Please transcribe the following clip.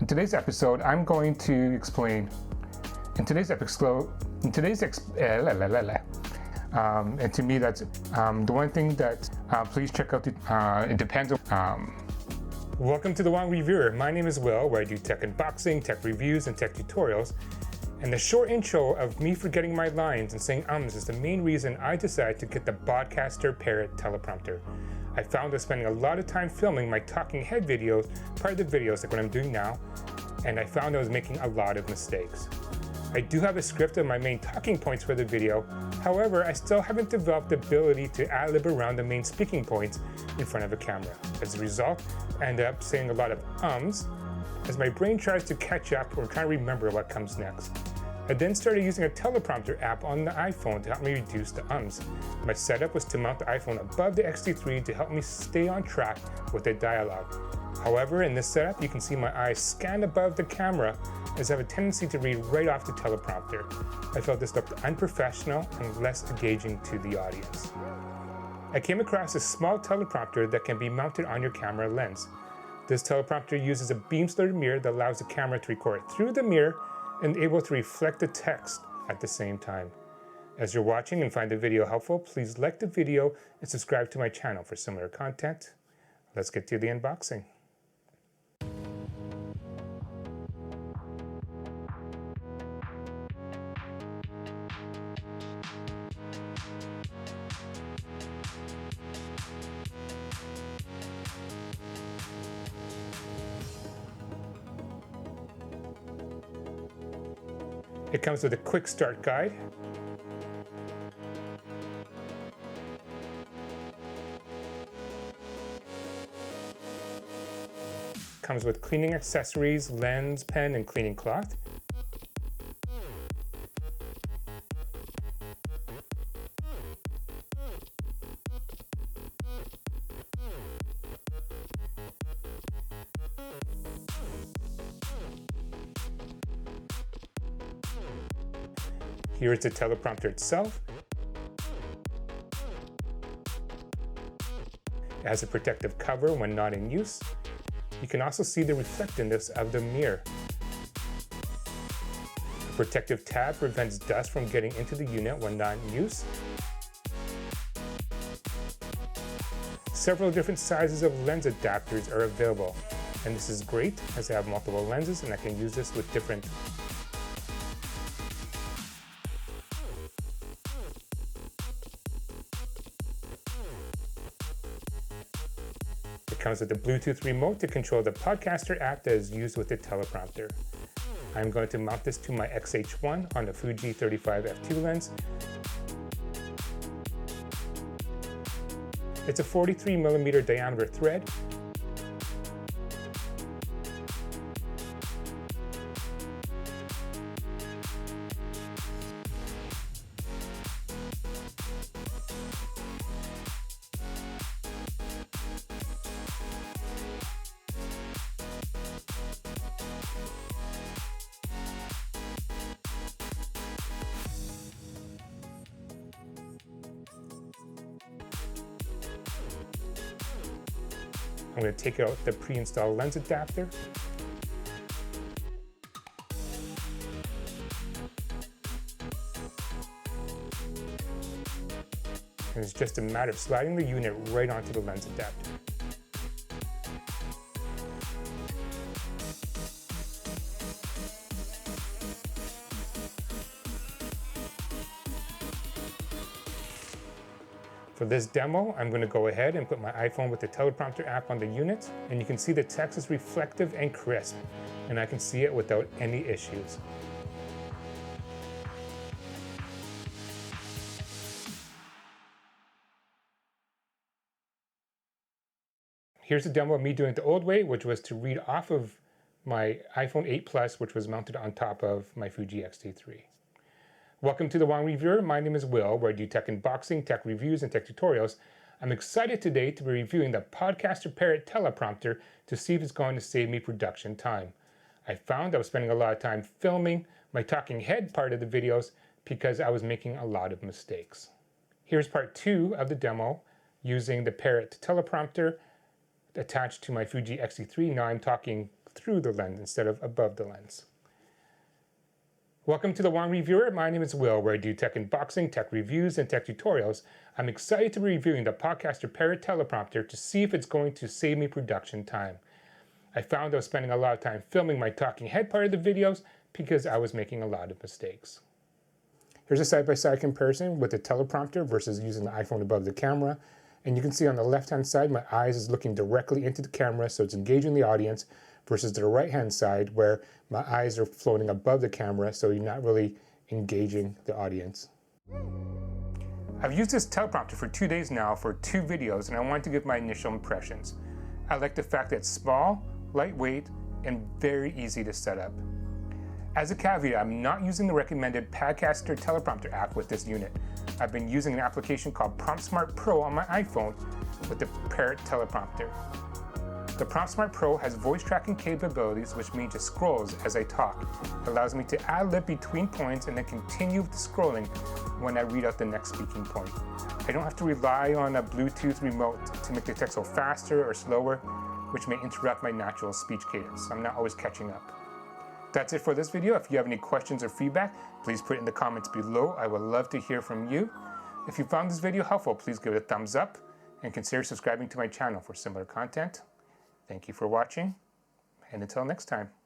In today's episode, I'm going to explain. And to me, that's the one thing that please check out. It depends on. Welcome to the Wong Reviewer. My name is Will, where I do tech unboxing, tech reviews, and tech tutorials. And the short intro of me forgetting my lines and saying is the main reason I decided to get the Padcaster Parrot Teleprompter. I found that spending a lot of time filming my talking head videos, part of the videos like what I'm doing now, and I found I was making a lot of mistakes. I do have a script of my main talking points for the video. However, I still haven't developed the ability to ad-lib around the main speaking points in front of a camera. As a result, I end up saying a lot of as my brain tries to catch up or try to remember what comes next. I then started using a teleprompter app on the iPhone to help me reduce the My setup was to mount the iPhone above the X-T3 to help me stay on track with the dialogue. However, in this setup, you can see my eyes scan above the camera as I have a tendency to read right off the teleprompter. I felt this looked unprofessional and less engaging to the audience. I came across a small teleprompter that can be mounted on your camera lens. This teleprompter uses a beam-splitter mirror that allows the camera to record through the mirror and able to reflect the text at the same time. As you're watching and find the video helpful, please like the video and subscribe to my channel for similar content. Let's get to the unboxing. It comes with a quick start guide, comes with cleaning accessories, lens, pen, and cleaning cloth. Here is the teleprompter itself. It has a protective cover when not in use. You can also see the reflectiveness of the mirror. A protective tab prevents dust from getting into the unit when not in use. Several different sizes of lens adapters are available, and this is great as I have multiple lenses and I can use this with different It comes with a Bluetooth remote to control the Padcaster app that is used with the teleprompter. I'm going to mount this to my X-H1 on the Fuji 35 f2 lens. It's a 43mm diameter thread. I'm going to take out the pre-installed lens adapter. And it's just a matter of sliding the unit right onto the lens adapter. For this demo, I'm going to go ahead and put my iPhone with the teleprompter app on the unit, and you can see the text is reflective and crisp, and I can see it without any issues. Here's a demo of me doing it the old way, which was to read off of my iPhone 8 Plus, which was mounted on top of my Fuji X-T3. Welcome to the Wong Reviewer. My name is Will, where I do tech unboxing, tech reviews, and tech tutorials. I'm excited today to be reviewing the Padcaster Parrot Teleprompter to see if it's going to save me production time. I found I was spending a lot of time filming my talking head part of the videos because I was making a lot of mistakes. Here's part 2 of the demo using the Parrot Teleprompter attached to my Fuji X-T3. Now I'm talking through the lens instead of above the lens. Welcome to the Wong Reviewer. My name is Will, where I do tech unboxing, tech reviews, and tech tutorials. I'm excited to be reviewing the Padcaster Parrot Teleprompter to see if it's going to save me production time. I found I was spending a lot of time filming my talking head part of the videos because I was making a lot of mistakes. Here's a side-by-side comparison with the teleprompter versus using the iPhone above the camera. And you can see on the left-hand side, my eyes is looking directly into the camera, so it's engaging the audience, versus the right-hand side where my eyes are floating above the camera, so you're not really engaging the audience. I've used this teleprompter for 2 days now for 2 videos, and I wanted to give my initial impressions. I like the fact that it's small, lightweight, and very easy to set up. As a caveat, I'm not using the recommended Padcaster Teleprompter app with this unit. I've been using an application called PromptSmart Pro on my iPhone with the Parrot Teleprompter. The PromptSmart Pro has voice tracking capabilities, which means it scrolls as I talk. It allows me to ad-lib between points and then continue with the scrolling when I read out the next speaking point. I don't have to rely on a Bluetooth remote to make the text go faster or slower, which may interrupt my natural speech cadence. I'm not always catching up. That's it for this video. If you have any questions or feedback, please put it in the comments below. I would love to hear from you. If you found this video helpful, please give it a thumbs up and consider subscribing to my channel for similar content. Thank you for watching, and until next time.